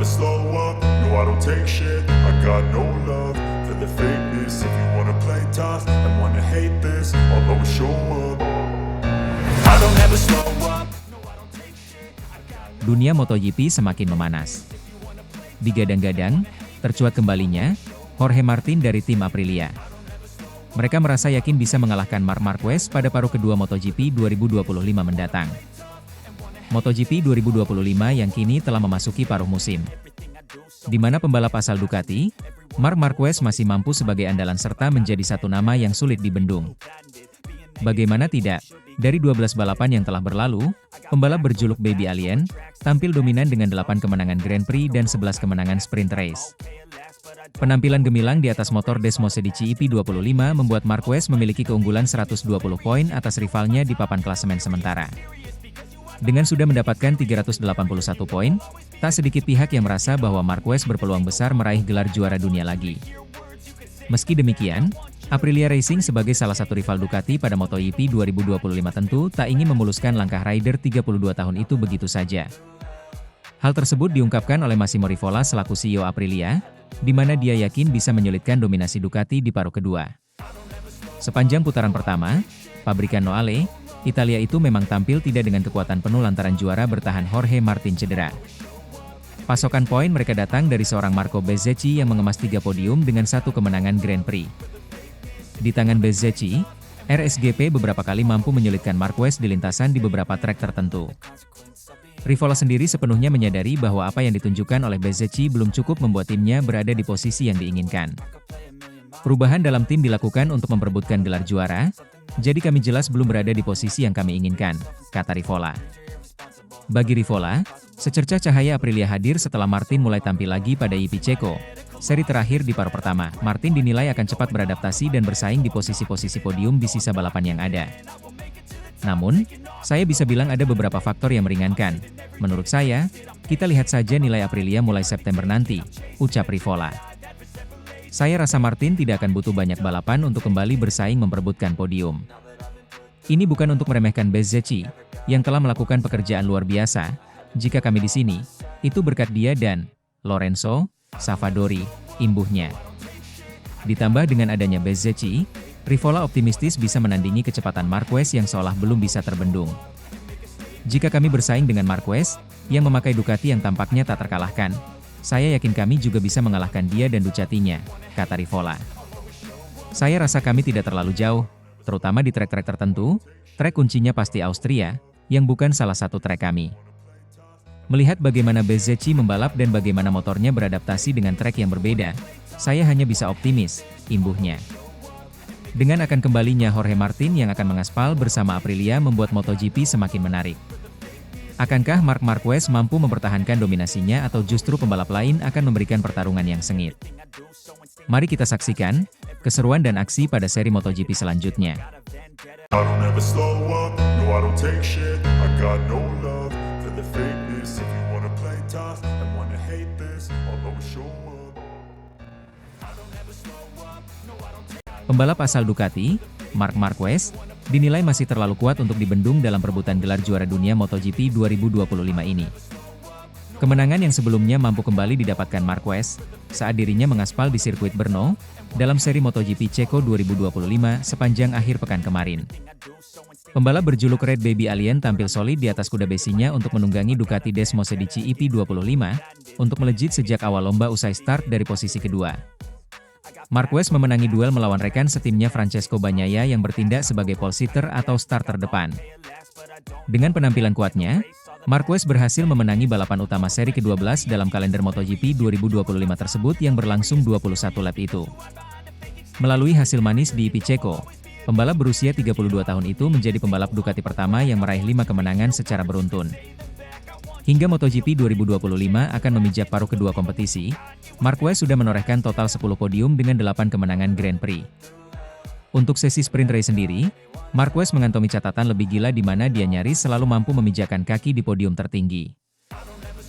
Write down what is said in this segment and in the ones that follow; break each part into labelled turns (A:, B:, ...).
A: slow up, no I don't take shit. I got no love for the fakeness. If you wanna play tough and wanna hate this, I'll always show up. I don't ever slow up.
B: Dunia MotoGP semakin memanas. Digadang-gadang, tercuat kembalinya Jorge Martin dari tim Aprilia. Mereka merasa yakin bisa mengalahkan Marc Marquez pada paruh kedua MotoGP 2025 mendatang. MotoGP 2025 yang kini telah memasuki paruh musim, di mana pembalap asal Ducati, Marc Marquez masih mampu sebagai andalan serta menjadi satu nama yang sulit dibendung. Bagaimana tidak, dari 12 balapan yang telah berlalu, pembalap berjuluk Baby Alien tampil dominan dengan 8 kemenangan Grand Prix dan 11 kemenangan sprint race. Penampilan gemilang di atas motor Desmosedici EP25 membuat Marquez memiliki keunggulan 120 poin atas rivalnya di papan klasemen sementara. Dengan sudah mendapatkan 381 poin, tak sedikit pihak yang merasa bahwa Marquez berpeluang besar meraih gelar juara dunia lagi. Meski demikian, Aprilia Racing sebagai salah satu rival Ducati pada MotoGP 2025 tentu tak ingin memuluskan langkah rider 32 tahun itu begitu saja. Hal tersebut diungkapkan oleh Massimo Rivola selaku CEO Aprilia, di mana dia yakin bisa menyulitkan dominasi Ducati di paruh kedua. Sepanjang putaran pertama, pabrikan Noale, Italia itu memang tampil tidak dengan kekuatan penuh lantaran juara bertahan Jorge Martin cedera. Pasokan poin mereka datang dari seorang Marco Bezzecchi yang mengemas 3 podium dengan 1 kemenangan Grand Prix. Di tangan Bezzecchi, RSGP beberapa kali mampu menyulitkan Marquez di lintasan di beberapa trek tertentu. Rivola sendiri sepenuhnya menyadari bahwa apa yang ditunjukkan oleh Bezzecchi belum cukup membuat timnya berada di posisi yang diinginkan. Perubahan dalam tim dilakukan untuk memperebutkan gelar juara, jadi kami jelas belum berada di posisi yang kami inginkan, kata Rivola. Bagi Rivola, secercah cahaya Aprilia hadir setelah Martin mulai tampil lagi pada EP Ceko. Seri terakhir di paruh pertama, Martin dinilai akan cepat beradaptasi dan bersaing di posisi-posisi podium di sisa balapan yang ada. Namun, saya bisa bilang ada beberapa faktor yang meringankan. Menurut saya, kita lihat saja nilai Aprilia mulai September nanti, ucap Rivola. Saya rasa Martin tidak akan butuh banyak balapan untuk kembali bersaing memperebutkan podium. Ini bukan untuk meremehkan Bezzecchi, yang telah melakukan pekerjaan luar biasa. Jika kami di sini, itu berkat dia dan Lorenzo Savadori, imbuhnya. Ditambah dengan adanya Bezzecchi, Rivola optimistis bisa menandingi kecepatan Marquez yang seolah belum bisa terbendung. Jika kami bersaing dengan Marquez, yang memakai Ducati yang tampaknya tak terkalahkan, saya yakin kami juga bisa mengalahkan dia dan Ducatinya, kata Rivola. Saya rasa kami tidak terlalu jauh, terutama di trek-trek tertentu. Trek kuncinya pasti Austria, yang bukan salah satu trek kami. Melihat bagaimana Bezzecchi membalap dan bagaimana motornya beradaptasi dengan trek yang berbeda, saya hanya bisa optimis, imbuhnya. Dengan akan kembalinya Jorge Martin yang akan mengaspal bersama Aprilia membuat MotoGP semakin menarik. Akankah Marc Marquez mampu mempertahankan dominasinya atau justru pembalap lain akan memberikan pertarungan yang sengit? Mari kita saksikan keseruan dan aksi pada seri MotoGP selanjutnya.
A: I don't ever slow up, no I don't take shit. I got no love for the fakeness. If you wanna play tough and wanna hate this, I'll always show up.
B: Pembalap asal Ducati, Marc Marquez, dinilai masih terlalu kuat untuk dibendung dalam perebutan gelar juara dunia MotoGP 2025 ini. Kemenangan yang sebelumnya mampu kembali didapatkan Marquez, saat dirinya mengaspal di sirkuit Brno, dalam seri MotoGP Ceko 2025 sepanjang akhir pekan kemarin. Pembalap berjuluk Red Baby Alien tampil solid di atas kuda besinya untuk menunggangi Ducati Desmosedici EP25, untuk melejit sejak awal lomba usai start dari posisi kedua. Marquez memenangi duel melawan rekan setimnya Francesco Bagnaia yang bertindak sebagai pole sitter atau starter depan. Dengan penampilan kuatnya, Marquez berhasil memenangi balapan utama seri ke-12 dalam kalender MotoGP 2025 tersebut yang berlangsung 21 lap itu. Melalui hasil manis di EP Ceko, pembalap berusia 32 tahun itu menjadi pembalap Ducati pertama yang meraih 5 kemenangan secara beruntun. Hingga MotoGP 2025 akan memijak paruh kedua kompetisi, Marquez sudah menorehkan total 10 podium dengan 8 kemenangan Grand Prix. Untuk sesi sprint race sendiri, Marquez mengantongi catatan lebih gila di mana dia nyaris selalu mampu memijakkan kaki di podium tertinggi.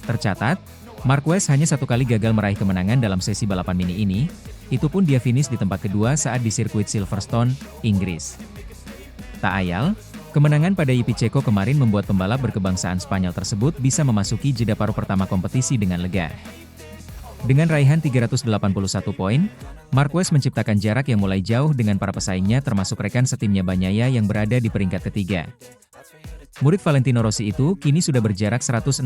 B: Tercatat, Marquez hanya satu kali gagal meraih kemenangan dalam sesi balapan mini ini, itu pun dia finish di tempat kedua saat di sirkuit Silverstone, Inggris. Tak ayal, kemenangan pada EP Ceko kemarin membuat pembalap berkebangsaan Spanyol tersebut bisa memasuki jeda paruh pertama kompetisi dengan lega. Dengan raihan 381 poin, Marquez menciptakan jarak yang mulai jauh dengan para pesaingnya termasuk rekan setimnya Bagnaia yang berada di peringkat ketiga. Murid Valentino Rossi itu kini sudah berjarak 168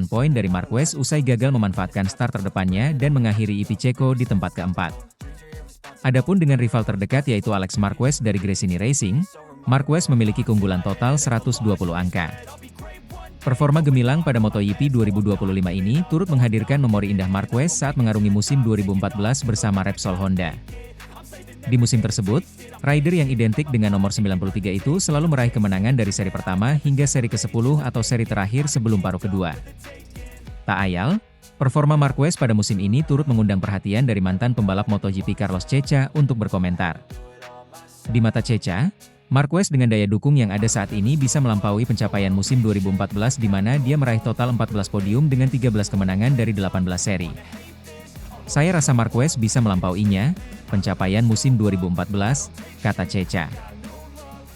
B: poin dari Marquez usai gagal memanfaatkan start terdepannya dan mengakhiri Ipicheco di tempat keempat. Adapun dengan rival terdekat yaitu Alex Marquez dari Gresini Racing, Marquez memiliki keunggulan total 120 angka. Performa gemilang pada MotoGP 2025 ini turut menghadirkan memori indah Marquez saat mengarungi musim 2014 bersama Repsol Honda. Di musim tersebut, rider yang identik dengan nomor 93 itu selalu meraih kemenangan dari seri pertama hingga seri ke-10 atau seri terakhir sebelum paruh kedua. Tak ayal, performa Marquez pada musim ini turut mengundang perhatian dari mantan pembalap MotoGP Carlos Ceca untuk berkomentar. Di mata Ceca, Marquez dengan daya dukung yang ada saat ini bisa melampaui pencapaian musim 2014 di mana dia meraih total 14 podium dengan 13 kemenangan dari 18 seri. Saya rasa Marquez bisa melampauinya, pencapaian musim 2014, kata Ceca.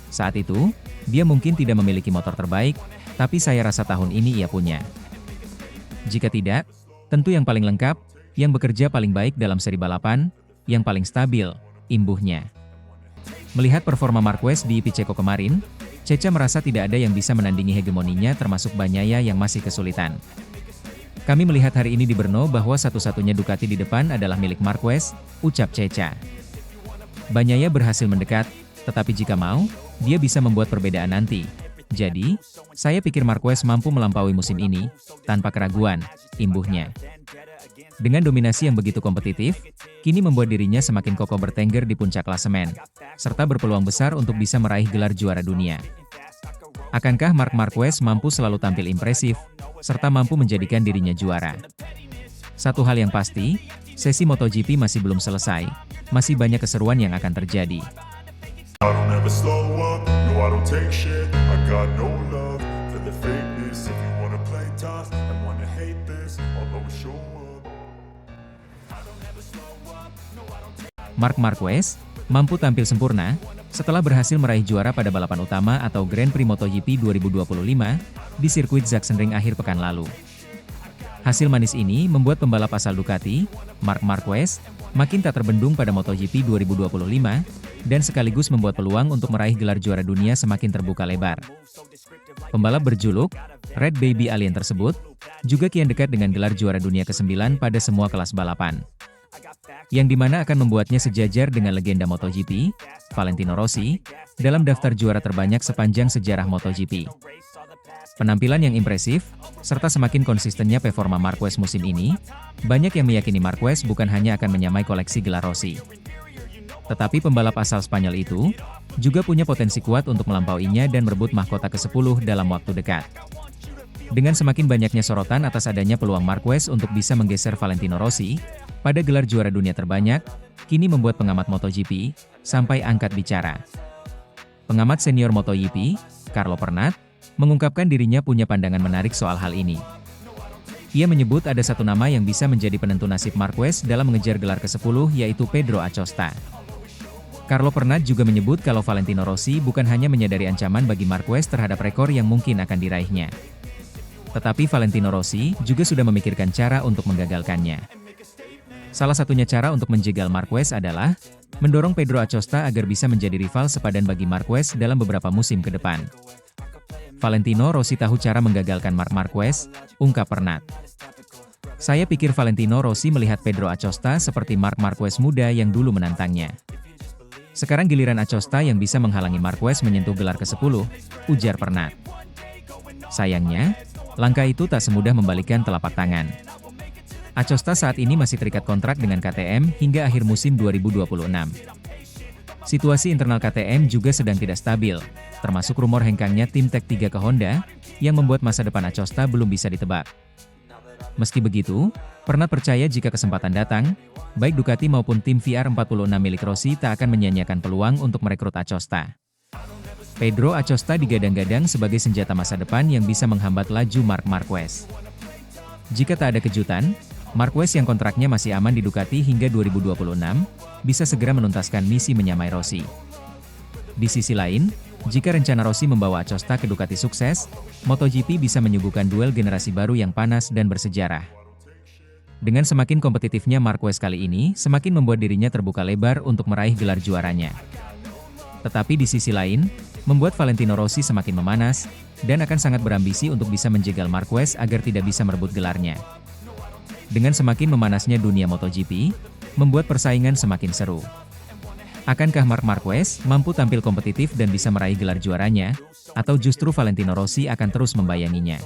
B: Saat itu, dia mungkin tidak memiliki motor terbaik, tapi saya rasa tahun ini ia punya. Jika tidak, tentu yang paling lengkap, yang bekerja paling baik dalam seri balapan, yang paling stabil, imbuhnya. Melihat performa Marquez di Ipicheco kemarin, Ceca merasa tidak ada yang bisa menandingi hegemoninya termasuk Bagnaia yang masih kesulitan. Kami melihat hari ini di Brno bahwa satu-satunya Ducati di depan adalah milik Marquez, ucap Ceca. Bagnaia berhasil mendekat, tetapi jika mau, dia bisa membuat perbedaan nanti. Jadi, saya pikir Marquez mampu melampaui musim ini, tanpa keraguan, imbuhnya. Dengan dominasi yang begitu kompetitif, kini membuat dirinya semakin kokoh bertengger di puncak klasemen, serta berpeluang besar untuk bisa meraih gelar juara dunia. Akankah Marc Marquez mampu selalu tampil impresif, serta mampu menjadikan dirinya juara? Satu hal yang pasti, sesi MotoGP masih belum selesai, masih banyak keseruan yang akan terjadi.
A: I don't ever slow up, no I don't take shit. I got no love for the fakeness. If you wanna play tough and wanna hate this, I'll always show up.
B: Marc Marquez mampu tampil sempurna setelah berhasil meraih juara pada balapan utama atau Grand Prix MotoGP 2025 di sirkuit Sachsenring akhir pekan lalu. Hasil manis ini membuat pembalap asal Ducati, Marc Marquez, makin tak terbendung pada MotoGP 2025 dan sekaligus membuat peluang untuk meraih gelar juara dunia semakin terbuka lebar. Pembalap berjuluk Red Baby Alien tersebut juga kian dekat dengan gelar juara dunia ke-9 pada semua kelas balapan. Yang dimana akan membuatnya sejajar dengan legenda MotoGP, Valentino Rossi, dalam daftar juara terbanyak sepanjang sejarah MotoGP. Penampilan yang impresif, serta semakin konsistennya performa Marquez musim ini, banyak yang meyakini Marquez bukan hanya akan menyamai koleksi gelar Rossi. Tetapi pembalap asal Spanyol itu, juga punya potensi kuat untuk melampauinya dan merebut mahkota ke-10 dalam waktu dekat. Dengan semakin banyaknya sorotan atas adanya peluang Marquez untuk bisa menggeser Valentino Rossi pada gelar juara dunia terbanyak, kini membuat pengamat MotoGP sampai angkat bicara. Pengamat senior MotoGP, Carlo Pernat, mengungkapkan dirinya punya pandangan menarik soal hal ini. Ia menyebut ada satu nama yang bisa menjadi penentu nasib Marquez dalam mengejar gelar ke-10 yaitu Pedro Acosta. Carlo Pernat juga menyebut kalau Valentino Rossi bukan hanya menyadari ancaman bagi Marquez terhadap rekor yang mungkin akan diraihnya. Tetapi Valentino Rossi juga sudah memikirkan cara untuk menggagalkannya. Salah satunya cara untuk menjegal Marquez adalah mendorong Pedro Acosta agar bisa menjadi rival sepadan bagi Marquez dalam beberapa musim ke depan. Valentino Rossi tahu cara menggagalkan Marc Marquez, ungkap Pernat. Saya pikir Valentino Rossi melihat Pedro Acosta seperti Marc Marquez muda yang dulu menantangnya. Sekarang giliran Acosta yang bisa menghalangi Marquez menyentuh gelar ke-10, ujar Pernat. Sayangnya, langkah itu tak semudah membalikkan telapak tangan. Acosta saat ini masih terikat kontrak dengan KTM hingga akhir musim 2026. Situasi internal KTM juga sedang tidak stabil, termasuk rumor hengkangnya tim Tech3 ke Honda, yang membuat masa depan Acosta belum bisa ditebak. Meski begitu, Pernat percaya jika kesempatan datang, baik Ducati maupun tim VR46 milik Rossi tak akan menyia-nyiakan peluang untuk merekrut Acosta. Pedro Acosta digadang-gadang sebagai senjata masa depan yang bisa menghambat laju Marc Marquez. Jika tak ada kejutan, Marquez yang kontraknya masih aman di Ducati hingga 2026, bisa segera menuntaskan misi menyamai Rossi. Di sisi lain, jika rencana Rossi membawa Acosta ke Ducati sukses, MotoGP bisa menyuguhkan duel generasi baru yang panas dan bersejarah. Dengan semakin kompetitifnya Marquez kali ini, semakin membuat dirinya terbuka lebar untuk meraih gelar juaranya. Tetapi di sisi lain, membuat Valentino Rossi semakin memanas, dan akan sangat berambisi untuk bisa menjegal Marquez agar tidak bisa merebut gelarnya. Dengan semakin memanasnya dunia MotoGP, membuat persaingan semakin seru. Akankah Marc Marquez mampu tampil kompetitif dan bisa meraih gelar juaranya, atau justru Valentino Rossi akan terus membayanginya?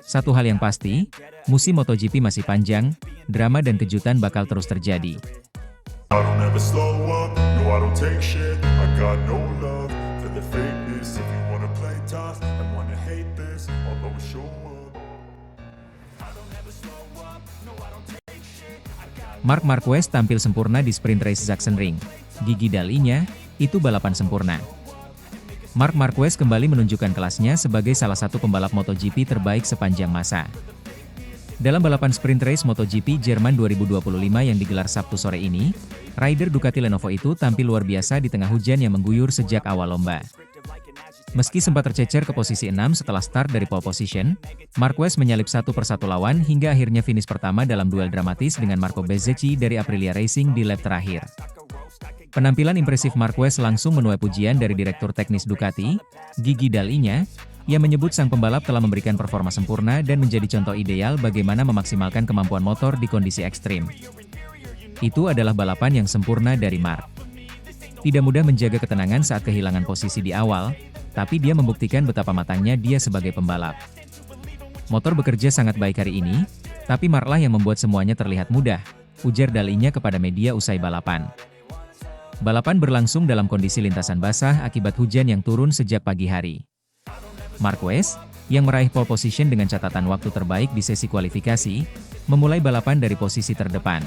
B: Satu hal yang pasti, musim MotoGP masih panjang, drama dan kejutan bakal terus terjadi.
A: I don't ever slow up, no I don't take shit. I got no love for the fakeness. If you wanna play tough and wanna hate this, I'll always show up.
B: Marc Marquez tampil sempurna di sprint race Sachsenring. Gigi dalinya, itu balapan sempurna. Marc Marquez kembali menunjukkan kelasnya sebagai salah satu pembalap MotoGP terbaik sepanjang masa. Dalam balapan sprint race MotoGP Jerman 2025 yang digelar Sabtu sore ini, rider Ducati Lenovo itu tampil luar biasa di tengah hujan yang mengguyur sejak awal lomba. Meski sempat tercecer ke posisi 6 setelah start dari pole position, Marquez menyalip satu persatu lawan hingga akhirnya finish pertama dalam duel dramatis dengan Marco Bezzecchi dari Aprilia Racing di lap terakhir. Penampilan impresif Marquez langsung menuai pujian dari Direktur Teknis Ducati, Gigi Dall'Igna, yang menyebut sang pembalap telah memberikan performa sempurna dan menjadi contoh ideal bagaimana memaksimalkan kemampuan motor di kondisi ekstrim. Itu adalah balapan yang sempurna dari Marc. Tidak mudah menjaga ketenangan saat kehilangan posisi di awal, tapi dia membuktikan betapa matangnya dia sebagai pembalap. Motor bekerja sangat baik hari ini, tapi Marc lah yang membuat semuanya terlihat mudah, ujar Dall'Igna kepada media usai balapan. Balapan berlangsung dalam kondisi lintasan basah akibat hujan yang turun sejak pagi hari. Marquez, yang meraih pole position dengan catatan waktu terbaik di sesi kualifikasi, memulai balapan dari posisi terdepan.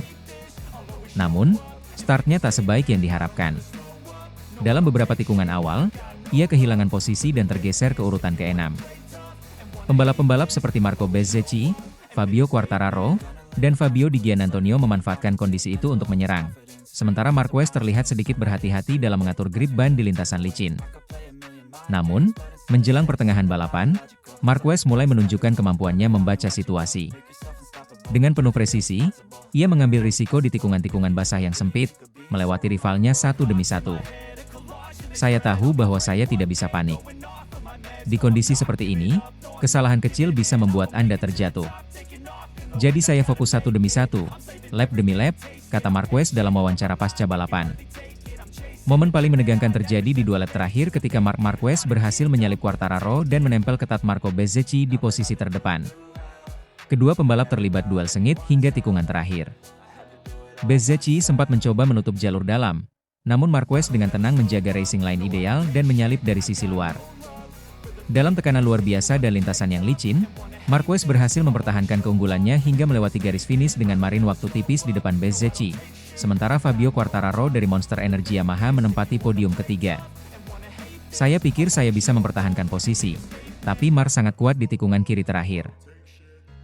B: Namun, startnya tak sebaik yang diharapkan. Dalam beberapa tikungan awal, ia kehilangan posisi dan tergeser ke urutan ke-6. Pembalap-pembalap seperti Marco Bezzecchi, Fabio Quartararo, dan Fabio Di Giannantonio memanfaatkan kondisi itu untuk menyerang. Sementara Marquez terlihat sedikit berhati-hati dalam mengatur grip ban di lintasan licin. Namun, menjelang pertengahan balapan, Marquez mulai menunjukkan kemampuannya membaca situasi. Dengan penuh presisi, ia mengambil risiko di tikungan-tikungan basah yang sempit, melewati rivalnya satu demi satu. Saya tahu bahwa saya tidak bisa panik. Di kondisi seperti ini, kesalahan kecil bisa membuat Anda terjatuh. Jadi saya fokus satu demi satu, lap demi lap, kata Marquez dalam wawancara pasca balapan. Momen paling menegangkan terjadi di dua lap terakhir ketika Marc Marquez berhasil menyalip Quartararo dan menempel ketat Marco Bezzecchi di posisi terdepan. Kedua pembalap terlibat duel sengit hingga tikungan terakhir. Bezzecchi sempat mencoba menutup jalur dalam, namun Marquez dengan tenang menjaga racing line ideal dan menyalip dari sisi luar. Dalam tekanan luar biasa dan lintasan yang licin, Marquez berhasil mempertahankan keunggulannya hingga melewati garis finish dengan marin waktu tipis di depan Bezzecchi. Sementara Fabio Quartararo dari Monster Energy Yamaha menempati podium ketiga. Saya pikir saya bisa mempertahankan posisi, tapi Marc sangat kuat di tikungan kiri terakhir.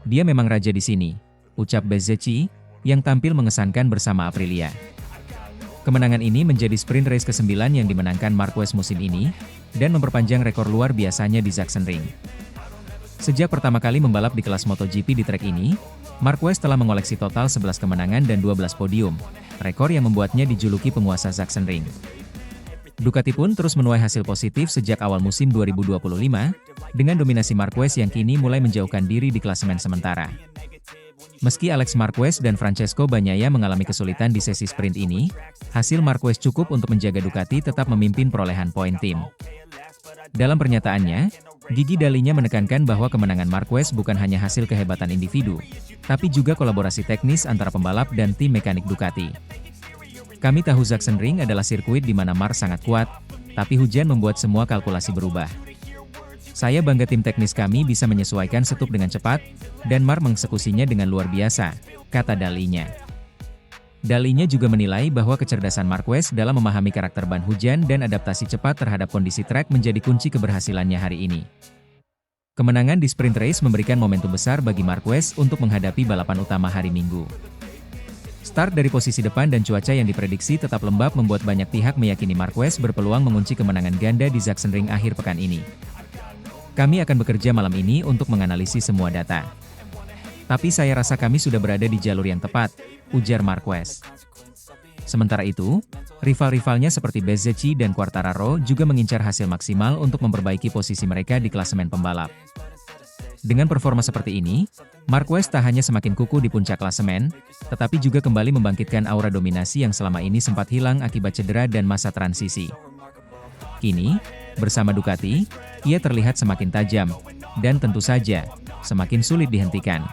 B: Dia memang raja di sini, ucap Bezzecchi, yang tampil mengesankan bersama Aprilia. Kemenangan ini menjadi sprint race ke-9 yang dimenangkan Marquez musim ini, dan memperpanjang rekor luar biasanya di Sachsenring. Sejak pertama kali membalap di kelas MotoGP di trek ini, Marquez telah mengoleksi total 11 kemenangan dan 12 podium, rekor yang membuatnya dijuluki penguasa Sachsenring. Ducati pun terus menuai hasil positif sejak awal musim 2025, dengan dominasi Marquez yang kini mulai menjauhkan diri di klasemen sementara. Meski Alex Marquez dan Francesco Bagnaia mengalami kesulitan di sesi sprint ini, hasil Marquez cukup untuk menjaga Ducati tetap memimpin perolehan poin tim. Dalam pernyataannya, Gigi Dall'Igna menekankan bahwa kemenangan Marquez bukan hanya hasil kehebatan individu, tapi juga kolaborasi teknis antara pembalap dan tim mekanik Ducati. Kami tahu Sachsenring adalah sirkuit di mana Marc sangat kuat, tapi hujan membuat semua kalkulasi berubah. Saya bangga tim teknis kami bisa menyesuaikan setup dengan cepat, dan Marc mengeksekusinya dengan luar biasa, kata Dall'Igna. Dall'Igna juga menilai bahwa kecerdasan Marquez dalam memahami karakter ban hujan dan adaptasi cepat terhadap kondisi trek menjadi kunci keberhasilannya hari ini. Kemenangan di sprint race memberikan momentum besar bagi Marquez untuk menghadapi balapan utama hari Minggu. Start dari posisi depan dan cuaca yang diprediksi tetap lembab membuat banyak pihak meyakini Marquez berpeluang mengunci kemenangan ganda di Sachsenring akhir pekan ini. Kami akan bekerja malam ini untuk menganalisis semua data. Tapi saya rasa kami sudah berada di jalur yang tepat, ujar Marquez. Sementara itu, rival-rivalnya seperti Bezzecchi dan Quartararo juga mengincar hasil maksimal untuk memperbaiki posisi mereka di klasemen pembalap. Dengan performa seperti ini, Marquez tak hanya semakin kukuh di puncak klasemen, tetapi juga kembali membangkitkan aura dominasi yang selama ini sempat hilang akibat cedera dan masa transisi. Kini, bersama Ducati, ia terlihat semakin tajam, dan tentu saja, semakin sulit dihentikan.